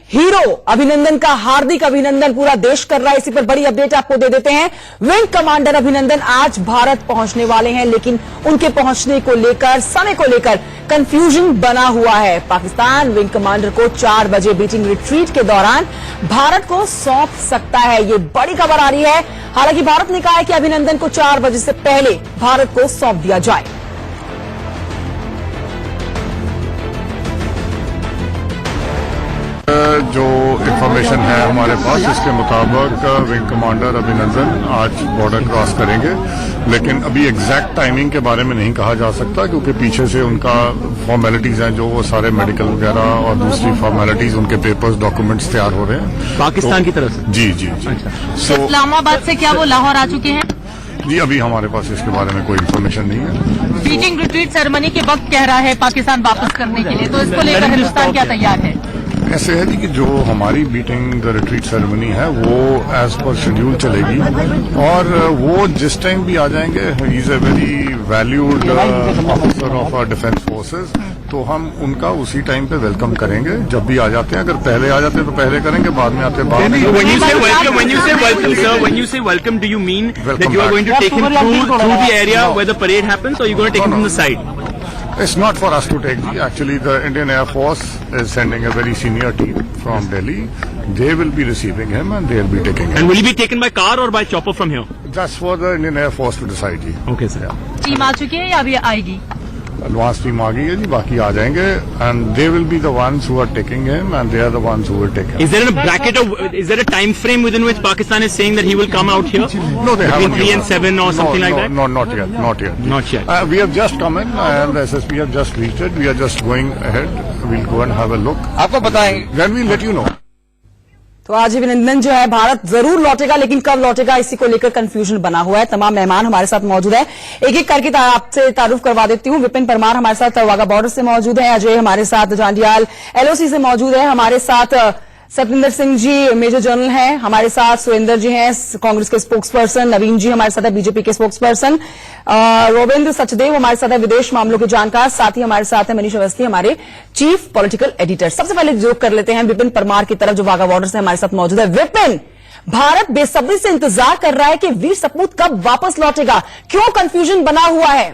Hero अभिनंदन का हार्दिक अभिनंदन पूरा देश कर रहा है। इसी पर बड़ी अपडेट आपको दे देते हैं। विंग कमांडर अभिनंदन आज भारत पहुंचने वाले हैं, लेकिन उनके पहुंचने को लेकर, समय को लेकर कंफ्यूजन बना हुआ है। पाकिस्तान विंग कमांडर को 4 बजे बीटिंग रिट्रीट के दौरान भारत को सौंप सकता है, ये बड़ी खबर आ रही है। हालांकि भारत ने कहा है कि अभिनंदन को 4 बजे से पहले भारत को सौंप दिया जाए। जो इंफॉर्मेशन है हमारे पास, इसके मुताबिक विंग कमांडर अभिनंदन आज बॉर्डर क्रॉस करेंगे, लेकिन अभी एग्जैक्ट टाइमिंग के बारे में नहीं कहा जा सकता, क्योंकि पीछे से उनका फॉर्मेलिटीज हैं, जो वो सारे मेडिकल वगैरह और दूसरी फॉर्मेलिटीज, उनके पेपर्स, डॉक्यूमेंट्स तैयार हो रहे हैं पाकिस्तान की तरफ से। जी जी जी। अच्छा। इस्लामाबाद से क्या वो लाहौर आ चुके हैं? जी, अभी हमारे पास इसके बारे में कोई इन्फॉर्मेशन नहीं है। बीटिंग रिट्रीट सेरेमनी के वक्त कह रहा है पाकिस्तान वापस करने के लिए, तो इसको लेकर हिंदुस्तान क्या तैयार है? ऐसे है जी कि जो हमारी बीटिंग द रिट्रीट सेरेमनी है वो एज पर शेड्यूल चलेगी, और वो जिस टाइम भी आ जाएंगे, he is a very valued officer of our defence forces, तो हम उनका उसी टाइम पे वेलकम करेंगे जब भी आ जाते हैं। अगर पहले आ जाते हैं तो पहले करेंगे, बाद में आते हैं बाद में। When you say welcome, sir, when you say welcome, do you mean that you are going to take him through the area where the parade happens, or you are going to take him from the side? It's not for us to take. Actually, the Indian Air Force is sending a very senior team from Delhi. They will be receiving him and they will be taking him. And will he be taken by car or by chopper from here? That's for the Indian Air Force to decide. जी. Okay, sir. Team आ चुकी है या अभी आएगी? Advance team आ गई है जी, बाकी आ जाएंगे, and they will be the ones who are taking him and they are the ones who will take him. Is there a bracket of, is there a time frame within which Pakistan is saying that he will come out here? No, they haven't. Between 3 and 7 or something like that? No, not yet, not yet. Not yet. We have just come in and the SSP have just reached it. We are just going ahead. We'll go and have a look. आपको बताएंगे, Then we'll let you know. तो आज अभिनंदन जो है भारत जरूर लौटेगा, लेकिन कब लौटेगा इसी को लेकर कंफ्यूजन बना हुआ है। तमाम मेहमान हमारे साथ मौजूद है, एक एक करके आपसे तारुफ करवा देती हूँ। विपिन परमार हमारे साथ वाघा बॉर्डर से मौजूद है, अजय हमारे साथ जांडियाल LOC से मौजूद है, हमारे साथ सतविंदर सिंह जी मेजर जनरल हैं, हमारे साथ सुरेंद्र जी हैं कांग्रेस के स्पोक्स पर्सन, नवीन जी हमारे साथ है बीजेपी के स्पोक्स पर्सन, रोवेंद्र सचदेव हमारे साथ है विदेश मामलों के जानकार, साथ ही हमारे साथ है मनीष अवस्थी हमारे चीफ पॉलिटिकल एडिटर। सबसे पहले जो कर लेते हैं विपिन परमार की तरफ, जो वाघा बॉर्डर से हमारे साथ मौजूद है। विपिन, भारत बेसब्री से इंतजार कर रहा है कि वीर सपूत कब वापस लौटेगा, क्यों कंफ्यूजन बना हुआ है?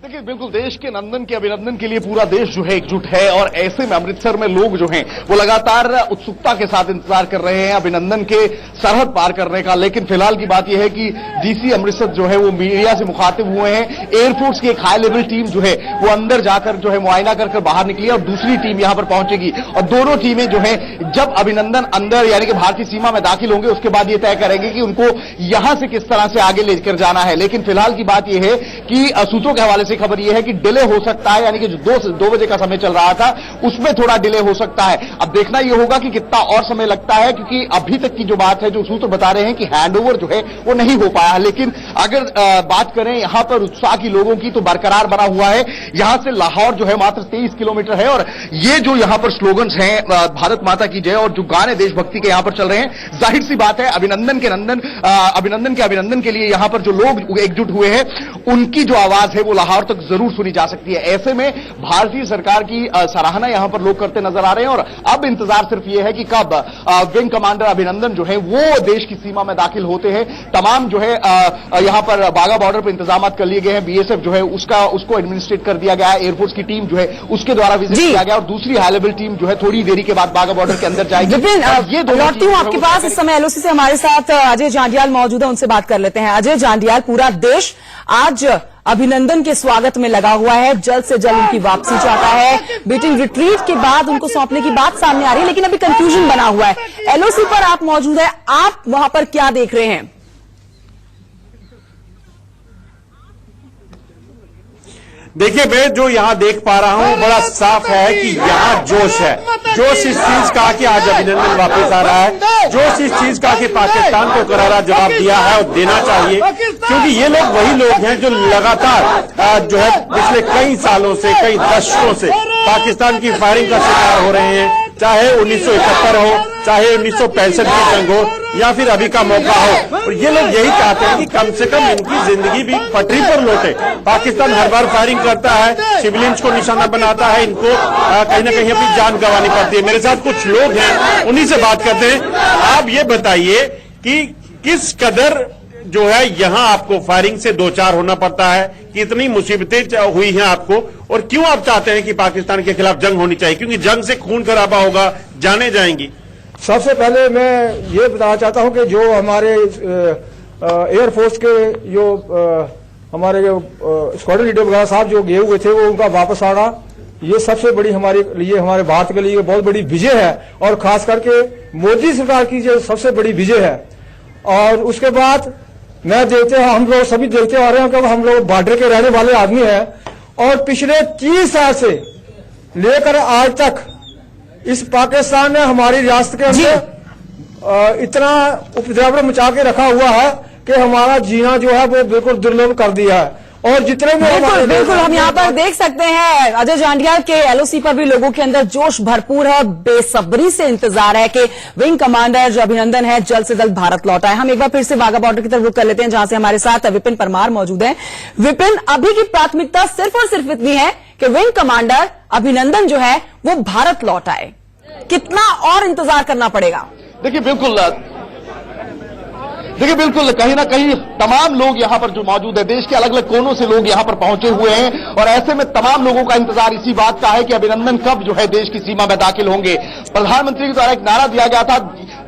देखिए, बिल्कुल देश के नंदन के अभिनंदन के लिए पूरा देश जो है एकजुट है, और ऐसे में अमृतसर में लोग जो हैं वो लगातार उत्सुकता के साथ इंतजार कर रहे हैं अभिनंदन के सरहद पार करने का। लेकिन फिलहाल की बात यह है कि डीसी अमृतसर जो है वो मीडिया से मुखातिब हुए हैं। एयरफोर्स की एक हाई लेवल टीम जो है वो अंदर जाकर जो है मुआयना कर बाहर निकली है, और दूसरी टीम यहां पर पहुंचेगी, और दोनों टीमें जो है जब अभिनंदन अंदर यानी कि भारतीय सीमा में दाखिल होंगे उसके बाद ये तय करेंगे कि उनको यहां से किस तरह से आगे लेकर जाना है। लेकिन फिलहाल की बात यह है कि सूत्रों के हवाले से खबर यह है कि डिले हो सकता है, यानी कि जो 2 बजे का समय चल रहा था उसमें थोड़ा डिले हो सकता है। अब देखना यह होगा कि कितना और समय लगता है, क्योंकि अभी तक की जो बात है, जो सूत्र बता रहे हैं कि हैंडओवर जो है वो नहीं हो पाया। लेकिन अगर बात करें यहां पर उत्साह की लोगों की, तो बरकरार बना हुआ है। यहां से लाहौर जो है मात्र 23 किलोमीटर है, और ये जो यहां पर स्लोगन्स हैं भारत माता की जय और जो गाने देशभक्ति के यहां पर चल रहे हैं, जाहिर सी बात है अभिनंदन के अभिनंदन के लिए यहां पर जो लोग एकजुट हुए हैं उनकी जो आवाज है वो लाहौर तक जरूर सुनी जा सकती है। ऐसे में भारतीय सरकार की सराहना यहां पर लोग करते नजर आ रहे हैं, और अब इंतजार सिर्फ यह है कि कब विंग कमांडर अभिनंदन जो है वो देश की सीमा में दाखिल होते हैं। तमाम जो है यहां पर वाघा बॉर्डर पर इंतजाम कर लिए गए हैं। BSF जो है उसको एडमिनिस्ट्रेट कर दिया गया है, एयरफोर्स की टीम जो है उसके द्वारा विजिट किया गया, और दूसरी हाई लेवल टीम जो है थोड़ी देरी के बाद वाघा बॉर्डर के अंदर जाएगी। ये लौटती हूं आपके पास, इस समय LOC से हमारे साथ अजय जांडियाल मौजूद है, उनसे बात कर लेते हैं। अजय जांडियाल, पूरा देश आज अभिनंदन के स्वागत में लगा हुआ है, जल्द से जल्द उनकी वापसी चाहता है। बीटिंग रिट्रीट के बाद उनको सौंपने की बात सामने आ रही है, लेकिन अभी कंफ्यूजन बना हुआ है। LOC पर आप मौजूद है, आप वहां पर क्या देख रहे हैं? देखिए, मैं जो यहाँ देख पा रहा हूँ बड़ा साफ है कि यहाँ जोश है। जोश इस चीज का कि आज अभिनंदन वापस आ रहा है, जोश इस चीज का कि पाकिस्तान को करारा जवाब दिया है और देना चाहिए, क्योंकि ये लोग वही लोग हैं जो लगातार जो है पिछले कई सालों से, कई दशकों से पाकिस्तान की फायरिंग का शिकार हो रहे हैं। चाहे 1971 हो, चाहे 1965 की जंग हो या फिर अभी का मौका हो। और ये लोग यही चाहते हैं कि कम से कम इनकी जिंदगी भी पटरी पर लौटे। पाकिस्तान हर बार फायरिंग करता है, सिविलियंस को निशाना बनाता है, इनको कहीं ना कहीं अपनी जान गंवानी पड़ती है। मेरे साथ कुछ लोग हैं, उन्हीं से बात करते हैं। आप ये बताइए कि किस कदर जो है यहाँ आपको फायरिंग से दो चार होना पड़ता है, कितनी मुसीबतें हुई हैं आपको, और क्यों आप चाहते हैं कि पाकिस्तान के खिलाफ जंग होनी चाहिए? क्योंकि जंग से खून खराबा होगा, जाने जाएंगी। सबसे पहले मैं ये बताना चाहता हूं कि जो हमारे एयरफोर्स के जो हमारे जो स्क्वाड्रन लीडर वगैरह साहब जो गए हुए थे, वो उनका वापस आना, ये सबसे बड़ी हमारे लिए, हमारे भारत के लिए बहुत बड़ी विजय है, और खास करके मोदी सरकार की जो सबसे बड़ी विजय है। और उसके बाद मैं देखते हैं, हम लोग सभी देखते आ रहे हैं कि हम लोग बॉर्डर के रहने वाले आदमी हैं, और पिछले 30 साल से लेकर आज तक इस पाकिस्तान ने हमारी रियासत के अंदर इतना उपद्रव मचा के रखा हुआ है कि हमारा जीना जो है वो बिल्कुल दुर्लभ कर दिया है। और जितने भी बिल्कुल हम यहाँ पर देख सकते हैं अजय जांडिया के एलओसी पर भी लोगों के अंदर जोश भरपूर है, बेसब्री से इंतजार है कि विंग कमांडर जो अभिनंदन है जल्द से जल्द भारत लौटा है। हम एक बार फिर से वाघा बॉर्डर की तरफ रुख कर लेते हैं, जहां से हमारे साथ विपिन परमार मौजूद है। विपिन, अभी की प्राथमिकता सिर्फ और सिर्फ इतनी है कि विंग कमांडर अभिनंदन जो है वो भारत लौटा है, कितना और इंतजार करना पड़ेगा? देखिए बिल्कुल कहीं ना कहीं तमाम लोग यहां पर जो मौजूद है, देश के अलग अलग कोनों से लोग यहां पर पहुंचे हुए हैं, और ऐसे में तमाम लोगों का इंतजार इसी बात का है कि अभिनंदन कब जो है देश की सीमा में दाखिल होंगे। प्रधानमंत्री के द्वारा एक नारा दिया गया था,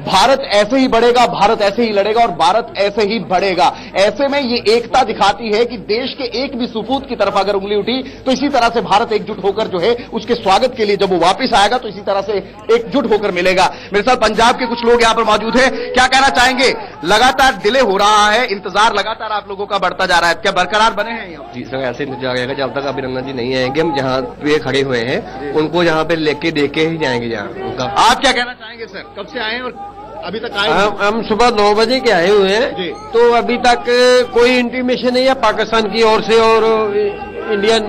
भारत ऐसे ही बढ़ेगा, भारत ऐसे ही लड़ेगा और भारत ऐसे ही बढ़ेगा। ऐसे में ये एकता दिखाती है कि देश के एक भी सुपूत की तरफ अगर उंगली उठी तो इसी तरह से भारत एकजुट होकर जो है उसके स्वागत के लिए जब वो वापस आएगा तो इसी तरह से एकजुट होकर मिलेगा। मेरे साथ पंजाब के कुछ लोग यहां पर मौजूद हैं, क्या कहना चाहेंगे? लगातार डिले हो रहा है, इंतजार लगातार आप लोगों का बढ़ता जा रहा है, क्या बरकरार बने हैं यहाँ? जी सर, ऐसे इंतजार रहेगा जब तक अभिनंदन जी नहीं आएंगे। हम जहाँ पे खड़े हुए हैं उनको यहाँ पे लेके देके ही जाएंगे जहाँ उनका। आप क्या कहना चाहेंगे सर, कब से आए हैं और अभी तक आए? हम सुबह 9 बजे के आए हुए हैं, तो अभी तक कोई इंटीमेशन नहीं है पाकिस्तान की ओर से और इंडियन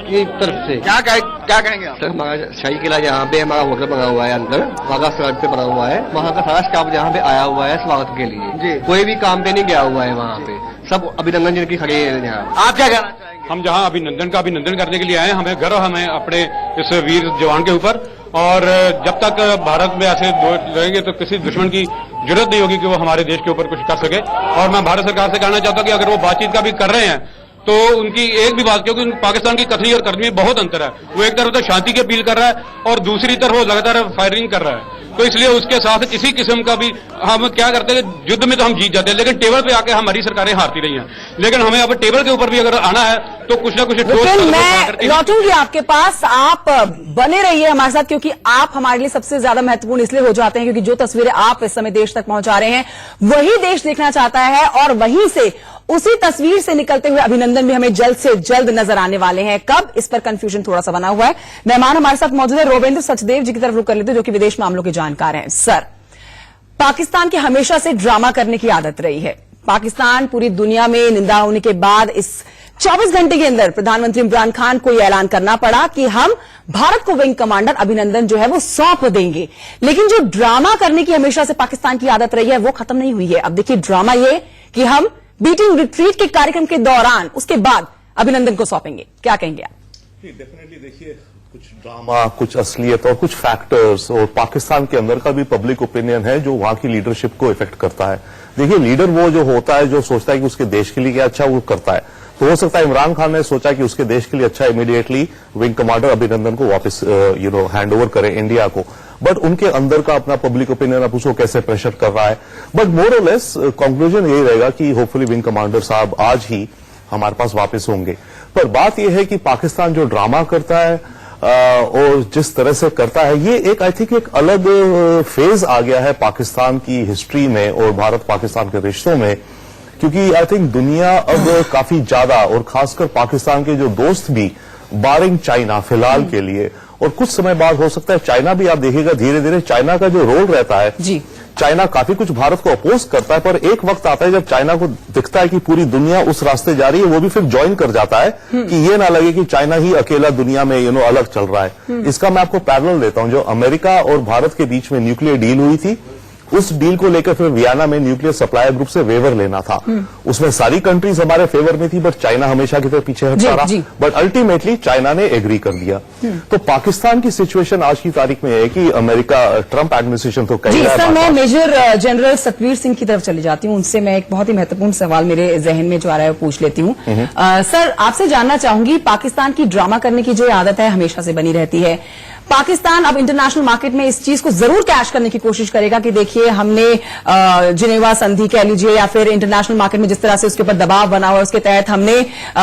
की तरफ से। क्या कहेंगे आप? सर, हमारा शाही किला जहाँ पे हमारा होटल बना हुआ है अंदर वाघा सड़क पे बना हुआ है, वहाँ का सारा स्टाफ जहाँ पे आया हुआ है स्वागत के लिए, कोई भी काम पे नहीं गया हुआ है वहाँ पे, सब अभिनंदन जी की खड़ी है यहाँ। आप क्या कहना चाहेंगे? हम जहाँ अभिनंदन का अभिनंदन करने के लिए आए, हमें गर्व हमें अपने इस वीर जवान के ऊपर, और जब तक भारत में ऐसे रहेंगे तो किसी दुश्मन की जरूरत नहीं होगी कि वो हमारे देश के ऊपर कुछ कर सके। और मैं भारत सरकार से कहना चाहता हूँ कि अगर वो बातचीत का भी कर रहे हैं तो उनकी एक भी बात, क्योंकि पाकिस्तान की कथनी और करनी में बहुत अंतर है। वो एक तरफ तो शांति की अपील कर रहा है और दूसरी तरफ वो लगातार फायरिंग कर रहा है, तो इसलिए उसके साथ किसी किस्म का भी हम क्या करते हैं, युद्ध में तो हम जीत जाते हैं लेकिन टेबल पे आके हमारी सरकारें हारती रही हैं। लेकिन हमें अब टेबल के ऊपर भी अगर आना है तो कुछ ना कुछ मैं लौटूंगी आपके पास, आप बने रहिए हमारे साथ, क्योंकि आप हमारे लिए सबसे ज्यादा महत्वपूर्ण इसलिए हो जाते हैं क्योंकि जो तस्वीरें आप इस समय देश तक पहुंचा रहे हैं वही देश देखना चाहता है, और वहीं से उसी तस्वीर से निकलते हुए अभिनंदन भी हमें जल्द से जल्द नजर आने वाले हैं। कब, इस पर कंफ्यूजन थोड़ा सा बना हुआ है। मेहमान हमारे साथ मौजूद है रोवेंद्र सचदेव जी की तरफ रुख कर लेते हैं, जो कि विदेश मामलों के जानकार हैं। सर, पाकिस्तान की हमेशा से ड्रामा करने की आदत रही है। पाकिस्तान पूरी दुनिया में निंदा होने के बाद इस 24 घंटे के अंदर प्रधानमंत्री इमरान खान को यह ऐलान करना पड़ा कि हम भारत को विंग कमांडर अभिनंदन जो है वो सौंप देंगे। लेकिन जो ड्रामा करने की हमेशा से पाकिस्तान की आदत रही है वो खत्म नहीं हुई है। अब देखिए ड्रामा ये कि हम बीटिंग रिट्रीट के कार्यक्रम के दौरान उसके बाद अभिनंदन को सौंपेंगे। क्या कहेंगे आप? डेफिनेटली देखिए, कुछ ड्रामा, कुछ असलियत और कुछ फैक्टर्स, और पाकिस्तान के अंदर का भी पब्लिक ओपिनियन है जो वहां की लीडरशिप को इफेक्ट करता है। देखिए, लीडर वो जो होता है जो सोचता है कि उसके देश के लिए क्या अच्छा वो करता है। तो हो सकता है इमरान खान ने सोचा कि उसके देश के लिए अच्छा, इमीडिएटली विंग कमांडर अभिनंदन को वापस हैंड ओवर करे इंडिया को, बट उनके अंदर का अपना पब्लिक ओपिनियन अब उसको कैसे प्रेशर कर रहा है। बट मोर और लेस कंक्लूजन यही रहेगा कि होपफुली विंग कमांडर साहब आज ही हमारे पास वापस होंगे। पर बात यह है कि पाकिस्तान जो ड्रामा करता है और जिस तरह से करता है, ये एक आई थिंक एक अलग फेज आ गया है पाकिस्तान की हिस्ट्री में और भारत पाकिस्तान के रिश्तों में, क्योंकि आई थिंक दुनिया अब काफी ज्यादा, और खासकर पाकिस्तान के जो दोस्त भी, बारिंग चाइना फिलहाल के लिए, और कुछ समय बाद हो सकता है चाइना भी, आप देखिएगा धीरे धीरे चाइना का जो रोल रहता है जी, चाइना काफी कुछ भारत को अपोज करता है, पर एक वक्त आता है जब चाइना को दिखता है कि पूरी दुनिया उस रास्ते जा रही है, वो भी फिर ज्वाइन कर जाता है कि ये ना लगे कि चाइना ही अकेला दुनिया में अलग चल रहा है। इसका मैं आपको पैरेलल देता हूं, जो अमेरिका और भारत के बीच में न्यूक्लियर डील हुई थी, उस डील को लेकर फिर वियना में न्यूक्लियर सप्लायर ग्रुप से वेवर लेना था। उसमें सारी कंट्रीज हमारे फेवर में थी, बट चाइना हमेशा की तरह पीछे हटता रहा, बट अल्टीमेटली चाइना ने एग्री कर दिया। तो पाकिस्तान की सिचुएशन आज की तारीख में है कि अमेरिका ट्रंप एडमिनिस्ट्रेशन तो कही सर, मैं मेजर जनरल सतवीर सिंह की तरफ चली जाती हूँ। उनसे मैं एक बहुत ही महत्वपूर्ण सवाल मेरे जहन में जो आ रहा है वो पूछ लेती हूँ। सर, आपसे जानना चाहूंगी, पाकिस्तान की ड्रामा करने की जो आदत है हमेशा से बनी रहती है। पाकिस्तान अब इंटरनेशनल मार्केट में इस चीज को जरूर कैश करने की कोशिश करेगा कि देखिए हमने जिनेवा संधि कह लीजिए या फिर इंटरनेशनल मार्केट में जिस तरह से उसके ऊपर दबाव बना हुआ है, उसके तहत हमने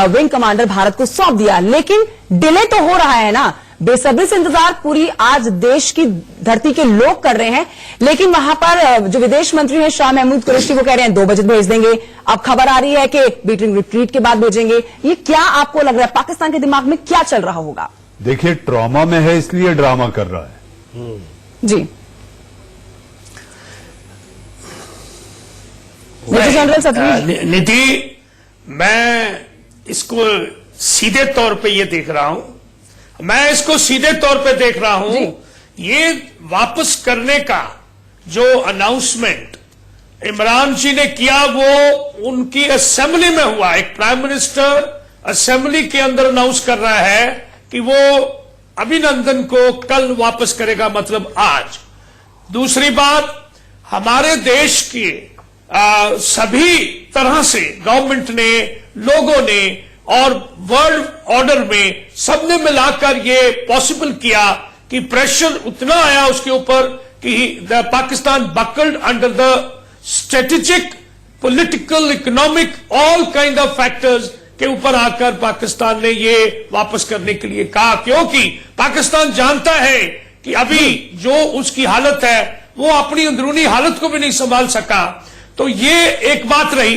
विंग कमांडर भारत को सौंप दिया, लेकिन डिले तो हो रहा है ना। बेसब्री से इंतजार पूरी आज देश की धरती के लोग कर रहे हैं, लेकिन वहां पर जो विदेश मंत्री हैं शाह महमूद कुरैशी, वो कह रहे हैं 2 बजे भेज देंगे। अब खबर आ रही है कि बीटिंग रिट्रीट के बाद भेजेंगे। ये क्या आपको लग रहा है, पाकिस्तान के दिमाग में क्या चल रहा होगा? देखिए, ट्रॉमा में है इसलिए ड्रामा कर रहा है। जी जनरल सतवीर। निधि, मैं इसको सीधे तौर पे ये देख रहा हूं, मैं इसको सीधे तौर पे देख रहा हूं, ये वापस करने का जो अनाउंसमेंट इमरान जी ने किया वो उनकी असेंबली में हुआ। एक प्राइम मिनिस्टर असेंबली के अंदर अनाउंस कर रहा है कि वो अभिनंदन को कल वापस करेगा, मतलब आज। दूसरी बात, हमारे देश के सभी तरह से गवर्नमेंट ने, लोगों ने और वर्ल्ड ऑर्डर में सबने मिलाकर ये पॉसिबल किया कि प्रेशर उतना आया उसके ऊपर कि the Pakistan buckled under the strategic, political, economic, all kind of factors के ऊपर आकर पाकिस्तान ने ये वापस करने के लिए कहा, क्योंकि पाकिस्तान जानता है कि अभी जो उसकी हालत है वो अपनी अंदरूनी हालत को भी नहीं संभाल सका। तो ये एक बात रही,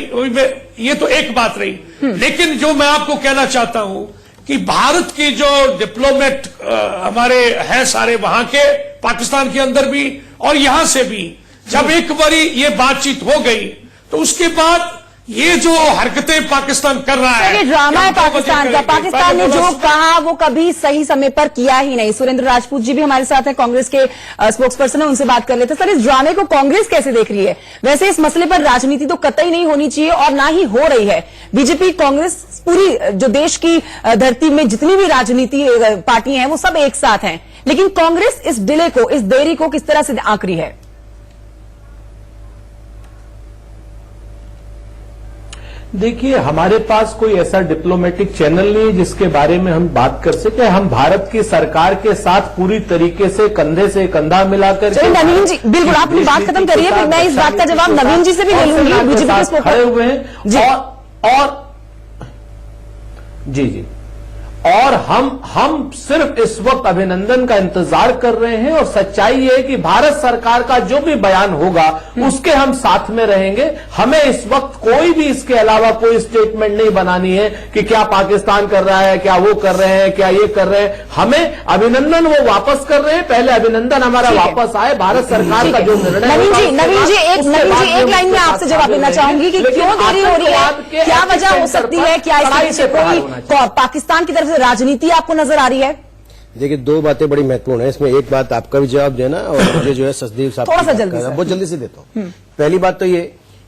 ये तो एक बात रही। लेकिन जो मैं आपको कहना चाहता हूं कि भारत की जो डिप्लोमेट हमारे हैं सारे वहां के, पाकिस्तान के अंदर भी और यहां से भी, जब एक बारी ये बातचीत हो गई तो उसके बाद ये जो हरकतें पाकिस्तान कर रहा है, ये ड्रामा है पाकिस्तान का। पाकिस्तान ने जो कहा वो कभी सही समय पर किया ही नहीं। सुरेंद्र राजपूत जी भी हमारे साथ हैं, कांग्रेस के स्पोक्स पर्सन है, उनसे बात कर लेते हैं। सर, इस ड्रामे को कांग्रेस कैसे देख रही है? वैसे इस मसले पर राजनीति तो कतई नहीं होनी चाहिए और ना ही हो रही है। बीजेपी, कांग्रेस, पूरी जो देश की धरती में जितनी भी राजनीति पार्टियां हैं वो सब एक साथ हैं, लेकिन कांग्रेस इस डिले को, इस देरी को किस तरह से आंक रही है? देखिए, हमारे पास कोई ऐसा डिप्लोमेटिक चैनल नहीं है जिसके बारे में हम बात कर सके। हम भारत की सरकार के साथ पूरी तरीके से कंधे से कंधा मिलाकर नवीन जी, बिल्कुल आपने बात खत्म करिए, फिर मैं इस बात का जवाब नवीन जी से भी ले लूंगी। बीजेपी के खड़े हुए हैं और जी और हम सिर्फ इस वक्त अभिनंदन का इंतजार कर रहे हैं, और सच्चाई ये है कि भारत सरकार का जो भी बयान होगा उसके हम साथ में रहेंगे। हमें इस वक्त कोई भी इसके अलावा कोई स्टेटमेंट नहीं बनानी है कि क्या पाकिस्तान कर रहा है, क्या वो कर रहे हैं, क्या ये कर रहे हैं। हमें अभिनंदन वो वापस कर रहे हैं, पहले अभिनंदन हमारा वापस आए। भारत सरकार का जो निर्णय, नवीन जी एक लाइन में आपसे जवाब देना चाहूंगी कि क्यों देरी हो रही है, क्या वजह हो सकती है, क्या इससे कोई पाकिस्तान की तरफ राजनीति आपको नजर आ रही है? देखिए, 2 बातें बड़ी महत्वपूर्ण है इसमें। एक बात आपका भी जवाब देना और मुझे जो है सचदेव साहब थोड़ा सा जल्दी, बहुत जल्दी से देता हूं। पहली बात तो ये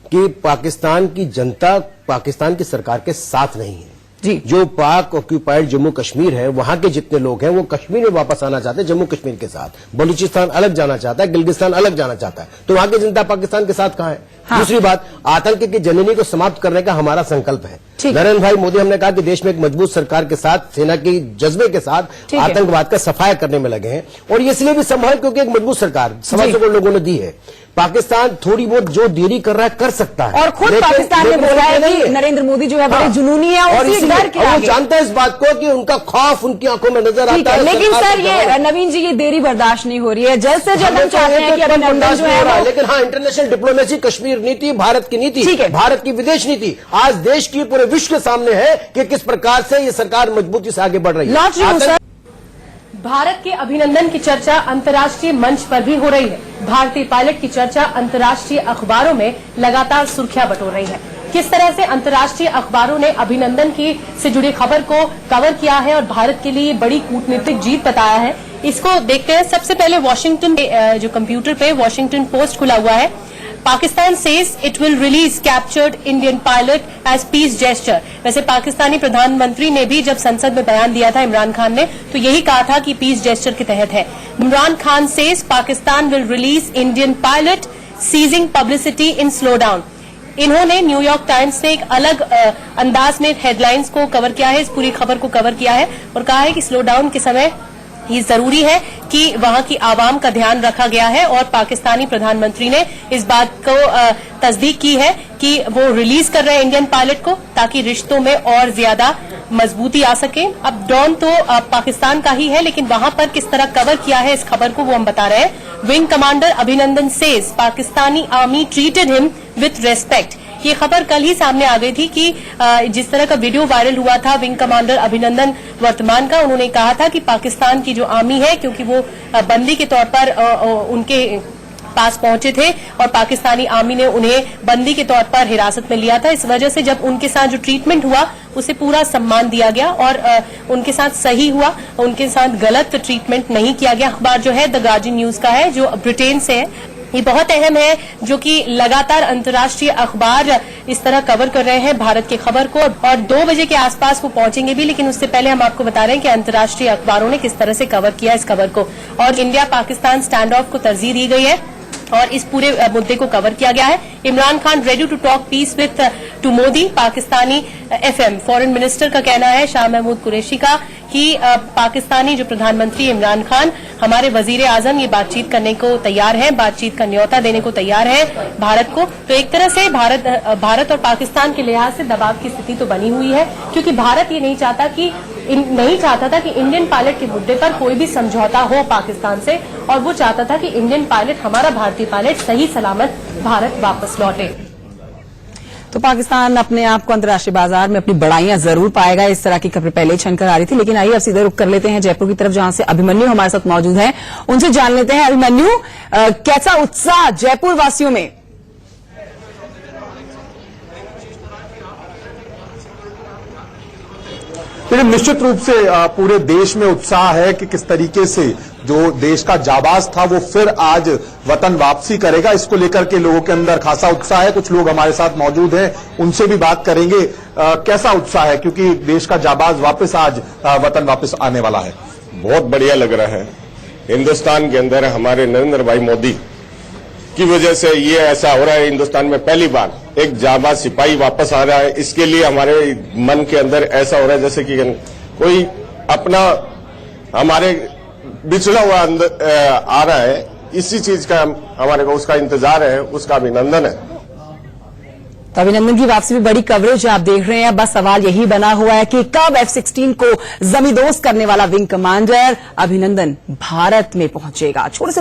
कि पाकिस्तान की जनता पाकिस्तान की सरकार के साथ नहीं है जी। जो पाक ऑक्यूपाइड जम्मू कश्मीर है, वहां के जितने लोग हैं वो कश्मीर में वापस आना चाहते हैं, जम्मू कश्मीर के साथ। बलूचिस्तान अलग जाना चाहता है, गिलगिस्तान अलग जाना चाहता है, तो वहां की जनता पाकिस्तान के साथ कहां है? हाँ। दूसरी बात, आतंक की जननी को समाप्त करने का हमारा संकल्प है। नरेंद्र भाई मोदी, हमने कहा कि देश में एक मजबूत सरकार के साथ, सेना की जज्बे के साथ आतंकवाद का सफाया करने में लगे हैं, और ये इसलिए भी संभव है क्योंकि एक मजबूत सरकार 125 करोड़ लोगों ने दी है। पाकिस्तान थोड़ी बहुत जो देरी कर रहा है कर सकता है, और खुद पाकिस्तान ने बोला है कि नरेंद्र मोदी जो है बड़े जुनूनी है, और वो जानते हैं इस बात को कि उनका खौफ उनकी आंखों में नजर आता है। लेकिन सर, ये नवीन जी, ये देरी बर्दाश्त नहीं हो रही है। जल्द से जल्द हम चाहते हैं कि अभिनंदन जो है, लेकिन हाँ, इंटरनेशनल डिप्लोमेसी, कश्मीर नीति, भारत की नीति, भारत की विदेश नीति आज देश की पूरे विश्व के सामने है कि किस प्रकार से ये सरकार मजबूती से आगे बढ़ रही है। भारत के अभिनंदन की चर्चा अंतर्राष्ट्रीय मंच पर भी हो रही है। भारतीय पायलट की चर्चा अंतर्राष्ट्रीय अखबारों में लगातार सुर्खियां बटोर रही है। किस तरह से अंतर्राष्ट्रीय अखबारों ने अभिनंदन की से जुड़ी खबर को कवर किया है और भारत के लिए बड़ी कूटनीतिक जीत बताया है, इसको देखते हैं। सबसे पहले वॉशिंगटन जो कंप्यूटर पे वॉशिंगटन पोस्ट खुला हुआ है। Pakistan says it will release captured Indian pilot as peace gesture. वैसे पाकिस्तानी प्रधानमंत्री ने भी जब संसद में बयान दिया था इमरान खान ने, तो यही कहा था कि पीस जेस्चर के तहत है। Imran Khan says Pakistan will release Indian pilot seizing publicity in slow down. इन्होंने न्यूयॉर्क टाइम्स ने एक अलग अंदाज में हेडलाइंस को कवर किया है, इस पूरी खबर को कवर किया है और कहा है कि स्लो डाउन के समय ये जरूरी है कि वहां की आवाम का ध्यान रखा गया है और पाकिस्तानी प्रधानमंत्री ने इस बात को तस्दीक की है कि वो रिलीज कर रहे हैं इंडियन पायलट को ताकि रिश्तों में और ज्यादा मजबूती आ सके। अब डॉन तो पाकिस्तान का ही है, लेकिन वहां पर किस तरह कवर किया है इस खबर को वो हम बता रहे हैं। विंग कमांडर अभिनंदन says Pakistani army treated him with respect. ये खबर कल ही सामने आ गई थी कि जिस तरह का वीडियो वायरल हुआ था विंग कमांडर अभिनंदन वर्तमान का, उन्होंने कहा था कि पाकिस्तान की जो आर्मी है, क्योंकि वो बंदी के तौर पर उनके पास पहुंचे थे और पाकिस्तानी आर्मी ने उन्हें बंदी के तौर पर हिरासत में लिया था, इस वजह से जब उनके साथ जो ट्रीटमेंट हुआ उसे पूरा सम्मान दिया गया और उनके साथ सही हुआ, उनके साथ गलत ट्रीटमेंट नहीं किया गया। अखबार जो है द गार्जियन न्यूज का है, जो ब्रिटेन से है। ये बहुत अहम है, जो कि लगातार अंतर्राष्ट्रीय अखबार इस तरह कवर कर रहे हैं भारत की खबर को और 2 बजे के आसपास वो पहुंचेंगे भी, लेकिन उससे पहले हम आपको बता रहे हैं कि अंतर्राष्ट्रीय अखबारों ने किस तरह से कवर किया इस खबर को। और इंडिया पाकिस्तान स्टैंड ऑफ को तरजीह दी गई है और इस पूरे मुद्दे को कवर किया गया है। Imran Khan ready to talk peace with to Modi. Pakistani FM foreign minister का कहना है, शाह महमूद कुरैशी का, कि पाकिस्तानी जो प्रधानमंत्री इमरान खान हमारे वजीर आजम ये बातचीत करने को तैयार है, बातचीत का न्योता देने को तैयार है भारत को। तो एक तरह से भारत और पाकिस्तान के लिहाज से दबाव की स्थिति तो बनी हुई है, क्योंकि भारत ये नहीं चाहता था कि इंडियन पायलट के मुद्दे पर कोई भी समझौता हो पाकिस्तान से, और वो चाहता था कि इंडियन पायलट, हमारा भारतीय पायलट सही सलामत भारत वापस लौटे। तो पाकिस्तान अपने आप को अंतर्राष्ट्रीय बाजार में अपनी बड़ाइयां जरूर पाएगा, इस तरह की खबर पहले ही छनकर आ रही थी। लेकिन आइए अब सीधे रुक कर लेते हैं जयपुर की तरफ, जहां से अभिमन्यु हमारे साथ मौजूद हैं, उनसे जान लेते हैं। अभिमन्यु, कैसा उत्साह जयपुर वासियों में? निश्चित रूप से पूरे देश में उत्साह है कि किस तरीके से जो देश का जाबाज था वो फिर आज वतन वापसी करेगा। इसको लेकर के लोगों के अंदर खासा उत्साह है। कुछ लोग हमारे साथ मौजूद हैं, उनसे भी बात करेंगे। कैसा उत्साह है, क्योंकि देश का जाबाज वापस आज वतन वापस आने वाला है? बहुत बढ़िया लग रहा है। हिंदुस्तान के अंदर हमारे नरेंद्र भाई मोदी की वजह से ये ऐसा हो रहा है। हिंदुस्तान में पहली बार एक जाबाज सिपाही वापस आ रहा है। इसके लिए हमारे मन के अंदर ऐसा हो रहा है जैसे कि कोई अपना हमारे बिछड़ा हुआ आ रहा है। इसी चीज का हमारे को उसका इंतजार है, उसका अभिनंदन है। तो अभिनंदन की वापसी में बड़ी कवरेज आप देख रहे हैं। बस सवाल यही बना हुआ है कि कब F-16 को जमींदोज करने वाला विंग कमांडर अभिनंदन भारत में पहुंचेगा। छोटे से